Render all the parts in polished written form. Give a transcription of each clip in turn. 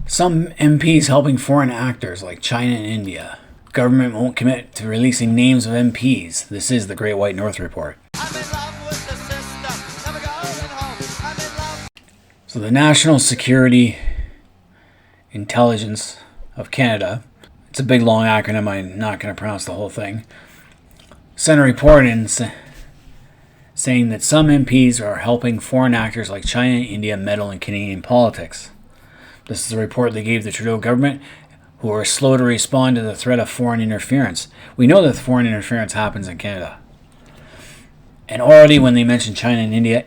Some MPs helping foreign actors like China and India. Government won't commit to releasing names of MPs. This is the Great White North Report. So the National Security Intelligence of Canada, it's a big long acronym, I'm not going to pronounce the whole thing, sent a report in saying that some MPs are helping foreign actors like China and India meddle in Canadian politics. This is a report they gave the Trudeau government, who are slow to respond to the threat of foreign interference. We know that foreign interference happens in Canada. And already when they mention China and India,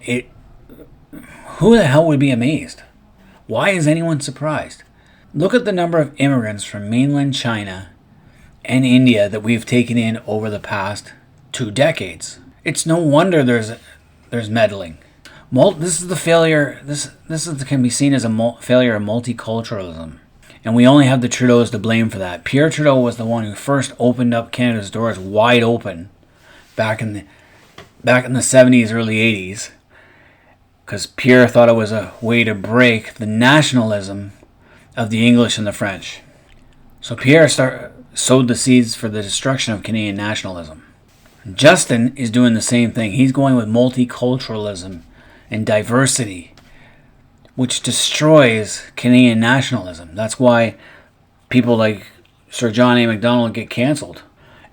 who the hell would be amazed? Why is anyone surprised? Look at the number of immigrants from mainland China and India that we've taken in over the past 2 decades. It's no wonder there's meddling. This is the failure. This can be seen as a failure of multiculturalism, and we only have the Trudeaus to blame for that. Pierre Trudeau was the one who first opened up Canada's doors wide open, back in the 70s, early 80s, because Pierre thought it was a way to break the nationalism of the English and the French. So Pierre sowed the seeds for the destruction of Canadian nationalism. Justin is doing the same thing. He's going with multiculturalism and diversity, which destroys Canadian nationalism. That's why people like Sir John A. Macdonald get cancelled.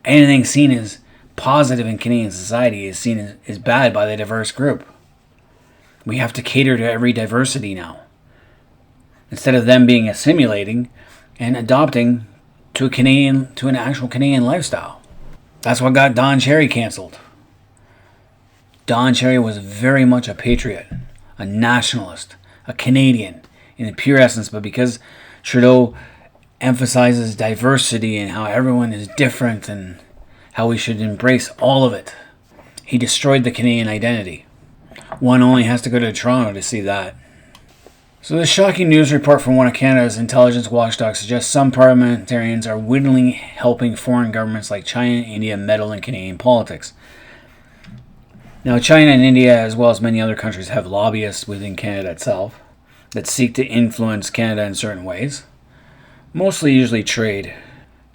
Anything seen as positive in Canadian society is seen as bad by the diverse group. We have to cater to every diversity now, instead of them being assimilating and adopting to an actual Canadian lifestyle. That's what got Don Cherry cancelled. Don Cherry was very much a patriot, a nationalist, a Canadian in the pure essence, but because Trudeau emphasizes diversity and how everyone is different and how we should embrace all of it, he destroyed the Canadian identity. One only has to go to Toronto to see that. So this shocking news report from one of Canada's intelligence watchdogs suggests some parliamentarians are wittingly helping foreign governments like China and India meddle in Canadian politics. Now, China and India, as well as many other countries, have lobbyists within Canada itself that seek to influence Canada in certain ways, mostly usually trade.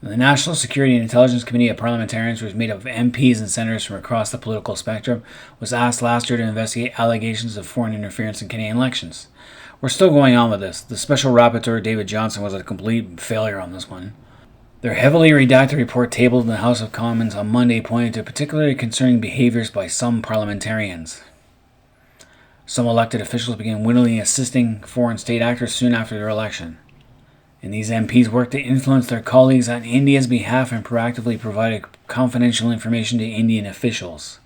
The National Security and Intelligence Committee of Parliamentarians, which is made up of MPs and senators from across the political spectrum, was asked last year to investigate allegations of foreign interference in Canadian elections. We're still going on with this. The Special Rapporteur, David Johnston, was a complete failure on this one. Their heavily redacted report tabled in the House of Commons on Monday pointed to particularly concerning behaviors by some parliamentarians. Some elected officials began wittily assisting foreign state actors soon after their election. And these MPs worked to influence their colleagues on India's behalf and proactively provided confidential information to Indian officials.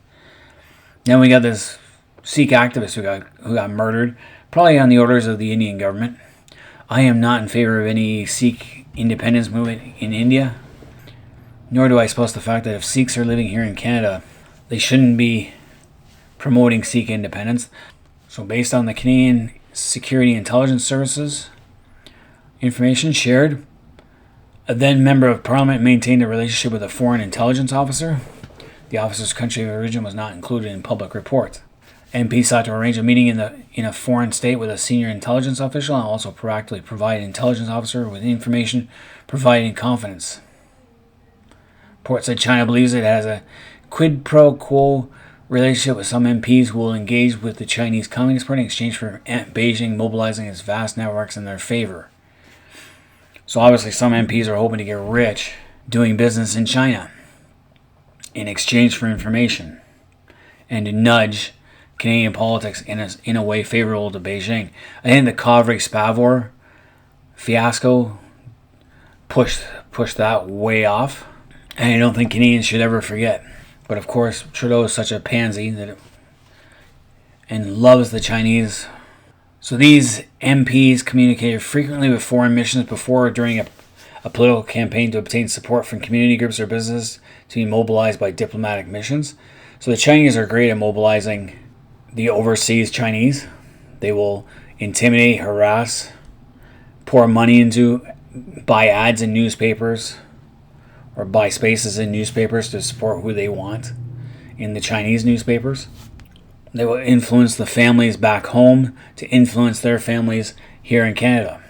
Then we got this Sikh activist who got murdered, probably on the orders of the Indian government. I am not in favor of any Sikh independence movement in India, nor do I suppose the fact that if Sikhs are living here in Canada, they shouldn't be promoting Sikh independence. So based on the Canadian Security Intelligence Services information shared, a then member of Parliament maintained a relationship with a foreign intelligence officer. The officer's country of origin was not included in public reports. MP sought to arrange a meeting in a foreign state with a senior intelligence official and also proactively provide an intelligence officer with information provided in confidence. Report said China believes it has a quid pro quo relationship with some MPs who will engage with the Chinese Communist Party in exchange for Beijing mobilizing its vast networks in their favor. So obviously some MPs are hoping to get rich doing business in China in exchange for information and to nudge Canadian politics in a way favorable to Beijing. I think the Kovrig-Spavor fiasco pushed that way off, and I don't think Canadians should ever forget. But of course, Trudeau is such a pansy and loves the Chinese. So these MPs communicated frequently with foreign missions before or during a political campaign to obtain support from community groups or businesses to be mobilized by diplomatic missions. So the Chinese are great at mobilizing the overseas Chinese. They will intimidate, harass, pour money into, buy ads in newspapers or buy spaces in newspapers to support who they want in the Chinese newspapers. They will influence the families back home to influence their families here in Canada.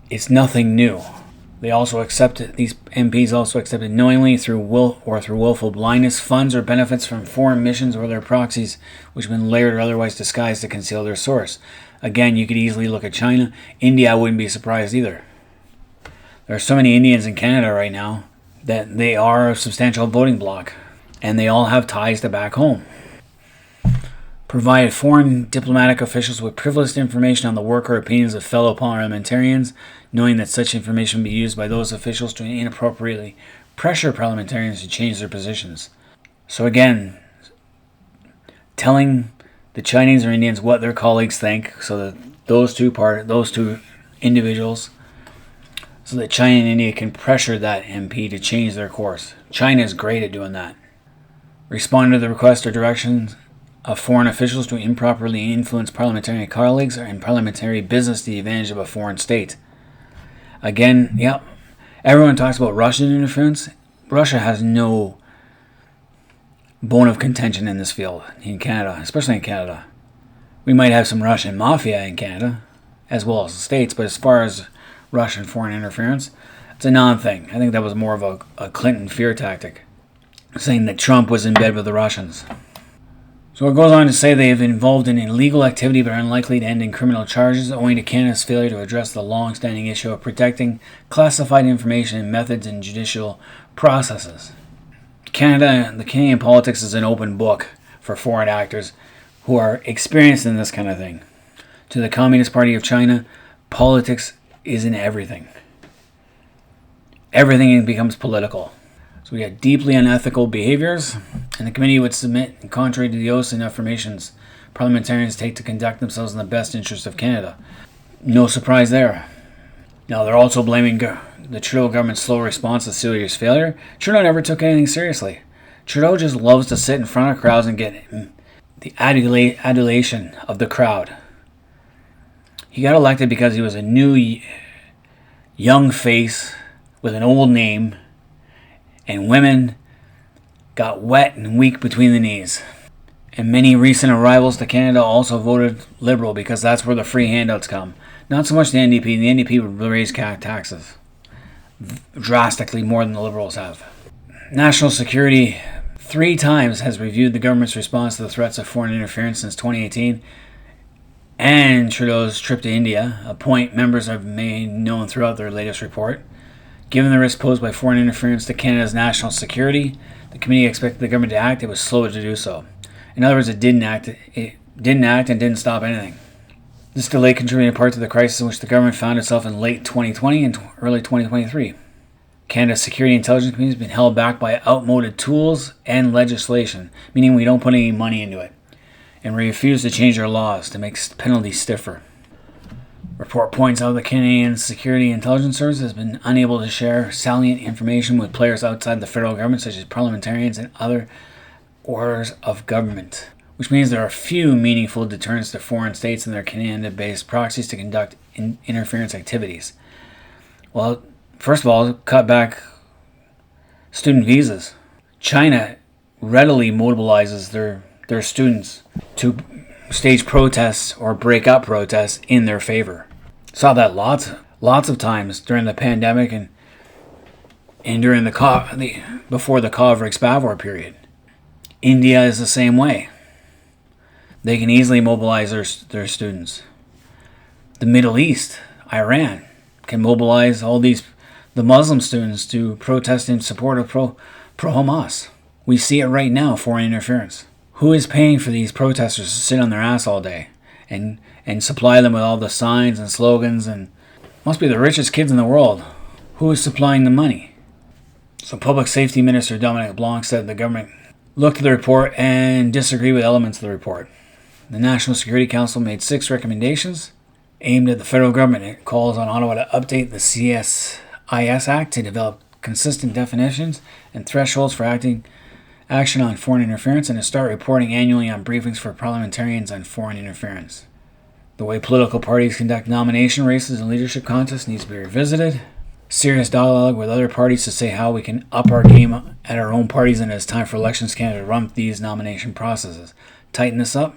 It's nothing new. These MPs also accepted knowingly through willful blindness funds or benefits from foreign missions or their proxies, which have been layered or otherwise disguised to conceal their source. Again, you could easily look at China. India, I wouldn't be surprised either. There are so many Indians in Canada right now that they are a substantial voting bloc, and they all have ties to back home. Provided foreign diplomatic officials with privileged information on the work or opinions of fellow parliamentarians, knowing that such information will be used by those officials to inappropriately pressure parliamentarians to change their positions. So again, telling the Chinese or Indians what their colleagues think, so that those two individuals, so that China and India can pressure that MP to change their course. China is great at doing that. Responding to the request or directions of foreign officials to improperly influence parliamentary colleagues or in parliamentary business to the advantage of a foreign state. Again, everyone talks about Russian interference. Russia has no bone of contention in this field in Canada, especially in Canada. We might have some Russian mafia in Canada, as well as the States, but as far as Russian foreign interference, it's a non-thing. I think that was more of a Clinton fear tactic, saying that Trump was in bed with the Russians. So it goes on to say they have been involved in illegal activity but are unlikely to end in criminal charges owing to Canada's failure to address the long-standing issue of protecting classified information and methods in judicial processes. The Canadian politics is an open book for foreign actors who are experienced in this kind of thing. To the Communist Party of China, politics is in everything. Everything becomes political. So we got deeply unethical behaviors, and the committee would submit, contrary to the oaths and affirmations parliamentarians take to conduct themselves in the best interest of Canada. No surprise there. Now, they're also blaming the Trudeau government's slow response to Syria's failure. Trudeau never took anything seriously. Trudeau just loves to sit in front of crowds and get the adulation of the crowd. He got elected because he was a new, young face with an old name, and women got wet and weak between the knees. And many recent arrivals to Canada also voted Liberal because that's where the free handouts come. Not so much the NDP. The NDP would raise taxes drastically more than the Liberals have. National Security 3 times has reviewed the government's response to the threats of foreign interference since 2018 and Trudeau's trip to India, a point members have made known throughout their latest report. Given the risk posed by foreign interference to Canada's national security, the committee expected the government to act. It was slow to do so. In other words, it didn't act and didn't stop anything. This delay contributed in part to the crisis in which the government found itself in late 2020 and early 2023. Canada's Security Intelligence Committee has been held back by outmoded tools and legislation, meaning we don't put any money into it, and we refuse to change our laws to make penalties stiffer. Report points out that Canadian Security Intelligence Service has been unable to share salient information with players outside the federal government, such as parliamentarians and other orders of government, which means there are few meaningful deterrents to foreign states and their Canada-based proxies to conduct interference activities. Well, first of all, cut back student visas. China readily mobilizes their students to stage protests or break up protests in their favor. Saw that lots of times during the pandemic and during before the Kovrix-Bavor period. India is the same way. They can easily mobilize their students. The Middle East, Iran, can mobilize the Muslim students to protest in support of pro-Hamas. We see it right now, foreign interference. Who is paying for these protesters to sit on their ass all day and supply them with all the signs and slogans? And must be the richest kids in the world. Who is supplying the money? So Public Safety Minister Dominic Blanc said the government looked at the report and disagreed with elements of the report. The National Security Council made 6 recommendations aimed at the federal government. It calls on Ottawa to update the CSIS Act to develop consistent definitions and thresholds for action on foreign interference and to start reporting annually on briefings for parliamentarians on foreign interference. The way political parties conduct nomination races and leadership contests needs to be revisited. Serious dialogue with other parties to say how we can up our game at our own parties and it's time for Elections Canada to run these nomination processes. Tighten this up.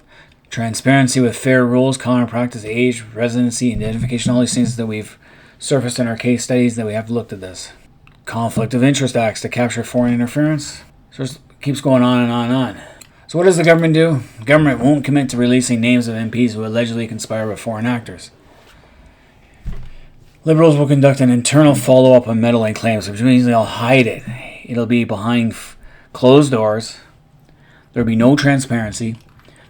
Transparency with fair rules, common practice, age, residency, identification, all these things that we've surfaced in our case studies that we have looked at this. Conflict of Interest Acts to capture foreign interference. So it keeps going on and on and on. So what does the government do? The government won't commit to releasing names of MPs who allegedly conspire with foreign actors. Liberals will conduct an internal follow-up on meddling claims, which means they'll hide it. It'll be behind closed doors. There'll be no transparency,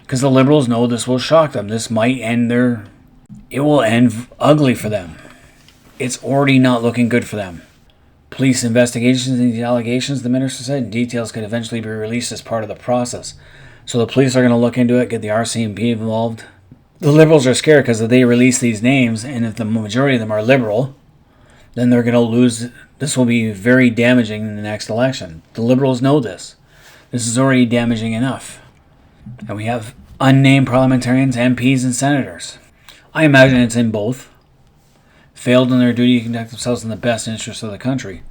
because the Liberals know this will shock them. This might end it will end ugly for them. It's already not looking good for them. Police investigations into the allegations, the minister said, and details could eventually be released as part of the process. So the police are going to look into it, get the RCMP involved. The Liberals are scared because if they release these names, and if the majority of them are Liberal, then they're going to lose. This will be very damaging in the next election. The Liberals know this. This is already damaging enough. And we have unnamed parliamentarians, MPs, and senators. I imagine it's in both. Failed in their duty to conduct themselves in the best interest of the country.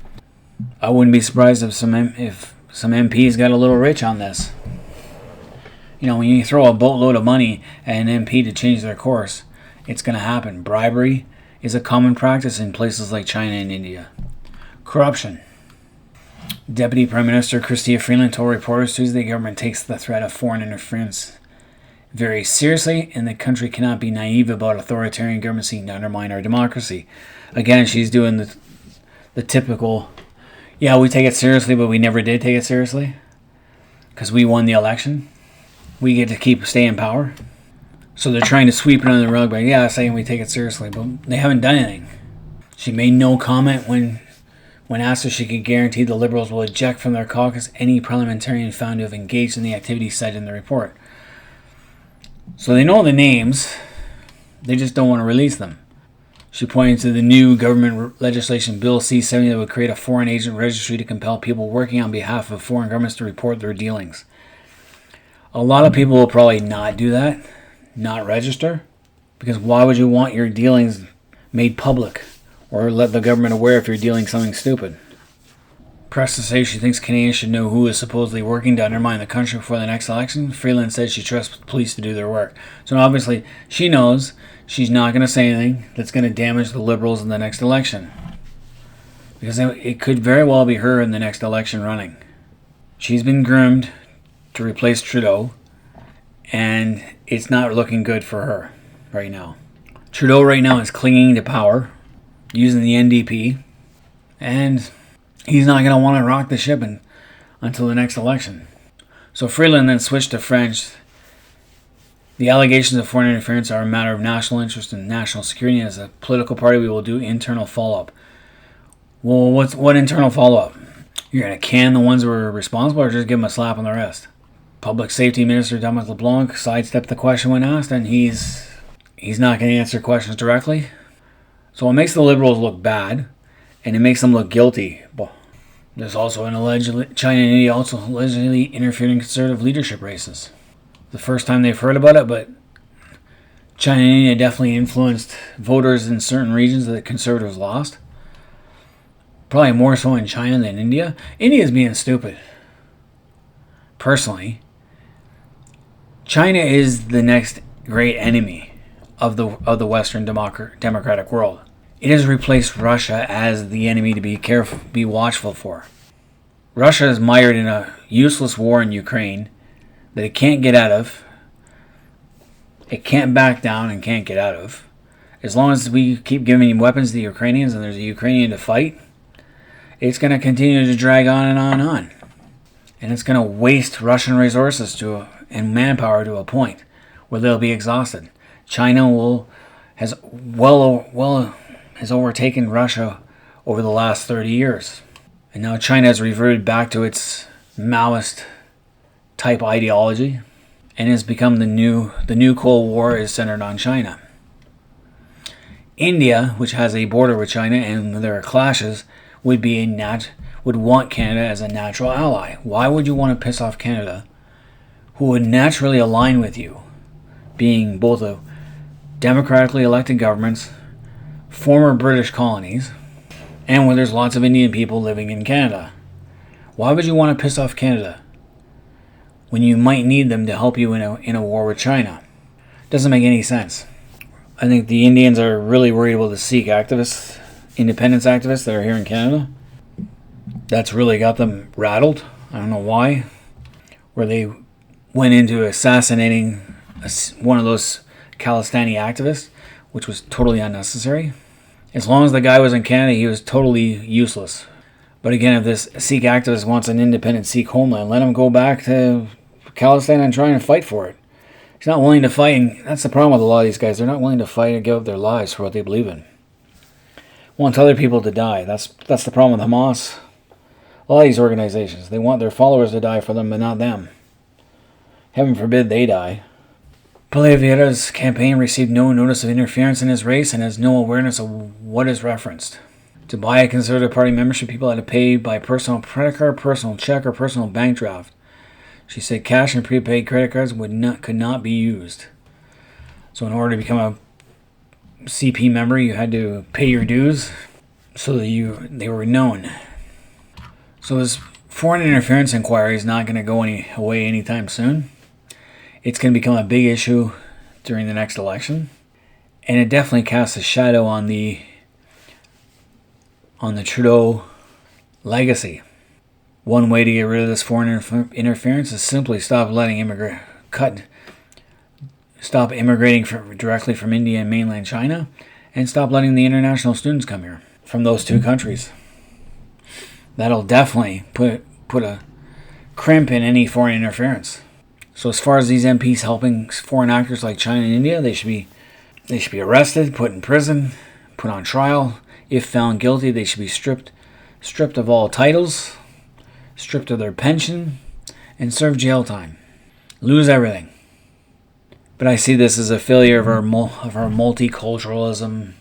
I wouldn't be surprised if some MPs got a little rich on this. You know, when you throw a boatload of money at an MP to change their course, it's going to happen. Bribery is a common practice in places like China and India. Corruption. Deputy Prime Minister Chrystia Freeland told reporters Tuesday the government takes the threat of foreign interference very seriously, and the country cannot be naive about authoritarian government seeking to undermine our democracy. Again, she's doing the typical, yeah, we take it seriously, but we never did take it seriously because we won the election. We get to stay in power. So they're trying to sweep it under the rug by, saying we take it seriously, but they haven't done anything. She made no comment when asked if she could guarantee the Liberals will eject from their caucus any parliamentarian found to have engaged in the activities cited in the report. So they know the names, they just don't want to release them. She pointed to the new government legislation, Bill C-70, that would create a foreign agent registry to compel people working on behalf of foreign governments to report their dealings. A lot of people will probably not do that, not register, because why would you want your dealings made public or let the government aware if you're dealing something stupid? Press to say she thinks Canadians should know who is supposedly working to undermine the country before the next election. Freeland said she trusts police to do their work. So obviously she knows she's not going to say anything that's going to damage the Liberals in the next election, because it could very well be her in the next election running. She's been groomed to replace Trudeau, and it's not looking good for her right now. Trudeau right now is clinging to power using the NDP, and he's not going to want to rock the ship until the next election. So Freeland then switched to French. The allegations of foreign interference are a matter of national interest and national security. As a political party, we will do internal follow-up. Well, what internal follow-up? You're going to can the ones who are responsible, or just give them a slap on the wrist? Public Safety Minister Dominic LeBlanc sidestepped the question when asked, and he's not going to answer questions directly. So it makes the Liberals look bad, and it makes them look guilty. But there's also China and India also allegedly interfered in conservative leadership races. The first time they've heard about it, but China and India definitely influenced voters in certain regions that conservatives lost. Probably more so in China than India. India's being stupid. Personally, China is the next great enemy of the Western democratic world. It has replaced Russia as the enemy to be watchful for. Russia is mired in a useless war in Ukraine that it can't get out of. It can't back down and can't get out of. As long as we keep giving weapons to the Ukrainians and there's a Ukrainian to fight, it's going to continue to drag on and on and on. And it's going to waste Russian resources and manpower to a point where they'll be exhausted. China has overtaken Russia over the last 30 years. And now China has reverted back to its Maoist type ideology and has become the new Cold War is centered on China. India, which has a border with China and there are clashes, would want Canada as a natural ally. Why would you want to piss off Canada, who would naturally align with you, being both a democratically elected governments, former British colonies, and where there's lots of Indian people living in Canada? Why would you want to piss off Canada when you might need them to help you in a war with China? Doesn't make any sense. I think the Indians are really worried about the Sikh activists independence activists that are here in Canada. That's really got them rattled. I don't know why. Where they went into assassinating one of those Khalistani activists, which was totally unnecessary. As long as the guy was in Canada, he was totally useless. But again, if this Sikh activist wants an independent Sikh homeland, let him go back to Khalistan and try and fight for it. He's not willing to fight, and that's the problem with a lot of these guys. They're not willing to fight and give up their lives for what they believe in. Want other people to die. That's the problem with Hamas. A lot of these organizations, they want their followers to die for them, but not them. Heaven forbid they die. Pele Vieira's campaign received no notice of interference in his race and has no awareness of what is referenced. To buy a Conservative Party membership, people had to pay by personal credit card, personal check, or personal bank draft. She said cash and prepaid credit cards could not be used. So in order to become a CP member, you had to pay your dues so that they were known. So this foreign interference inquiry is not going to go away anytime soon. It's going to become a big issue during the next election. And it definitely casts a shadow on the Trudeau legacy. One way to get rid of this foreign interference is simply stop immigrating directly from India and mainland China, and stop letting the international students come here from those two countries. That'll definitely put a crimp in any foreign interference. So as far as these MPs helping foreign actors like China and India, they should be arrested, put in prison, put on trial. If found guilty, they should be stripped of all titles, stripped of their pension, and serve jail time. Lose everything. But I see this as a failure of our multiculturalism,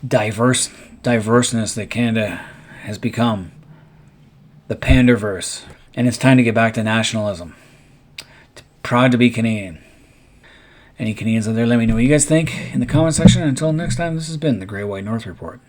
diverseness that Canada has become. The panderverse. And it's time to get back to nationalism. Proud to be Canadian. Any Canadians out there, let me know what you guys think in the comment section. Until next time, this has been the Grey White North Report.